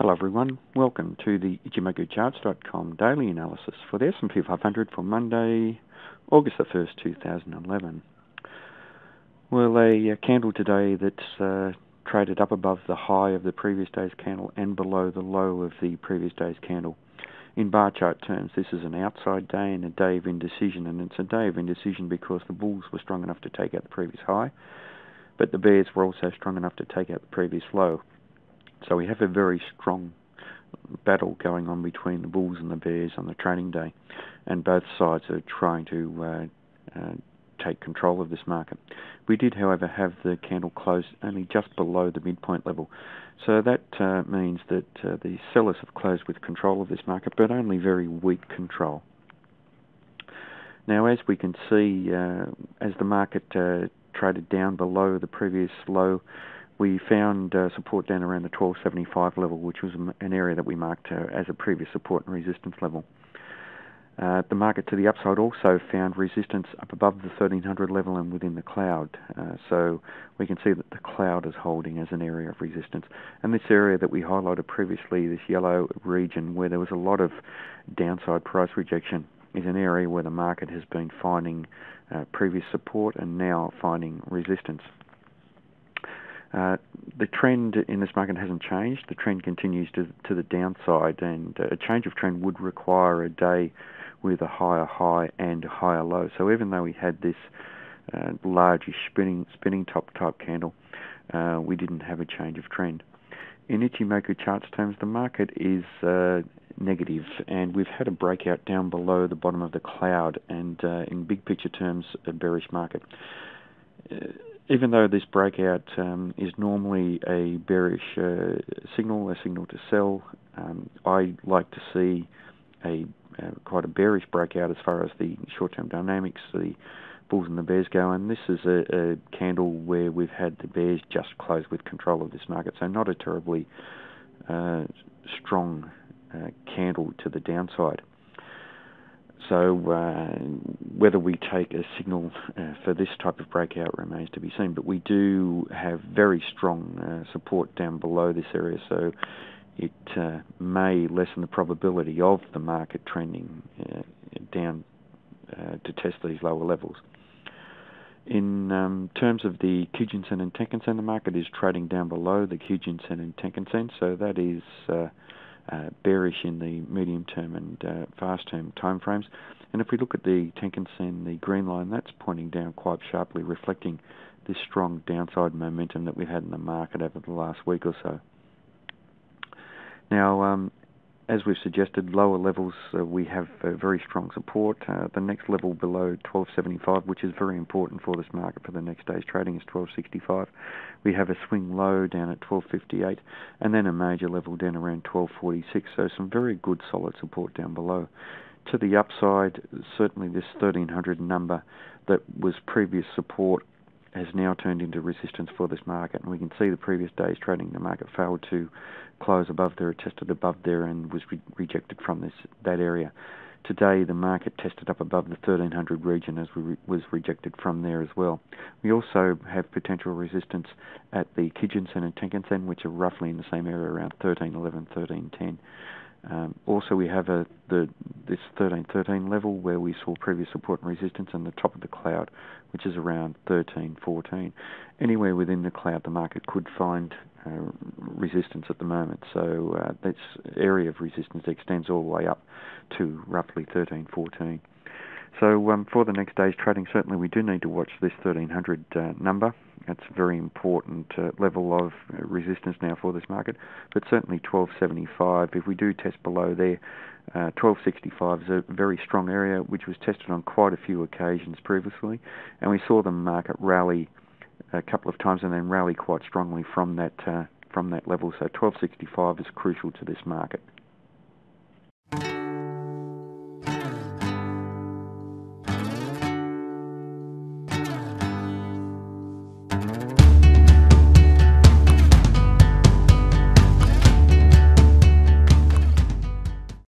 Hello everyone, welcome to the IchimokuCharts.com daily analysis for the S&P 500 for Monday, August the 1st, 2011. Well, a candle today that's traded up above the high of the previous day's candle and below the low of the previous day's candle. In bar chart terms, this is an outside day and a day of indecision, and it's a day of indecision because the bulls were strong enough to take out the previous high, but the bears were also strong enough to take out the previous low. So we have a very strong battle going on between the bulls and the bears on the trading day, and both sides are trying to take control of this market. We did, however, have the candle close only just below the midpoint level, so that means that the sellers have closed with control of this market, but only very weak control. Now, as we can see, as the market traded down below the previous low, we found support down around the 1275 level, which was an area that we marked as a previous support and resistance level. The market to the upside also found resistance up above the 1300 level and within the cloud. So we can see that the cloud is holding as an area of resistance. And this area that we highlighted previously, this yellow region where there was a lot of downside price rejection, is an area where the market has been finding previous support and now finding resistance. The trend in this market hasn't changed. The trend continues to the downside, and a change of trend would require a day with a higher high and a higher low. So even though we had this largish spinning top type candle, we didn't have a change of trend. In Ichimoku charts terms, the market is negative, and we've had a breakout down below the bottom of the cloud, and in big picture terms, a bearish market. Even though this breakout is normally a bearish signal, a signal to sell, I like to see quite a bearish breakout as far as the short-term dynamics, the bulls and the bears go, and this is a candle where we've had the bears just close with control of this market, so not a terribly strong candle to the downside. So whether we take a signal for this type of breakout remains to be seen, but we do have very strong support down below this area, so it may lessen the probability of the market trending down to test these lower levels. In terms of the Kijun-sen and Tenkan-sen, the market is trading down below the Kijun-sen and Tenkan-sen, so that is bearish in the medium-term and fast-term time frames. And if we look at the Tenkan-sen, the green line, that's pointing down quite sharply, reflecting this strong downside momentum that we've had in the market over the last week or so. Now, as we've suggested, lower levels, we have very strong support. The next level below 1275, which is very important for this market for the next day's trading, is 1265. We have a swing low down at 1258, and then a major level down around 1246. So some very good solid support down below. To the upside, certainly this 1300 number that was previous support has now turned into resistance for this market, and we can see the previous day's trading, the market failed to close above there, it tested above there and was rejected from that area. Today the market tested up above the 1300 region as was rejected from there as well. We also have potential resistance at the Kijun-sen and Tenkan-sen, which are roughly in the same area around 1311, 1310. Also we have this 1313 level where we saw previous support and resistance, and the top of the cloud, which is around 1314. Anywhere within the cloud the market could find resistance at the moment, so this area of resistance extends all the way up to roughly 1314. So for the next day's trading, certainly we do need to watch this 1300 number. That's a very important level of resistance now for this market, but certainly 1275, if we do test below there, 1265 is a very strong area which was tested on quite a few occasions previously, and we saw the market rally a couple of times and then rally quite strongly from that level, so 1265 is crucial to this market.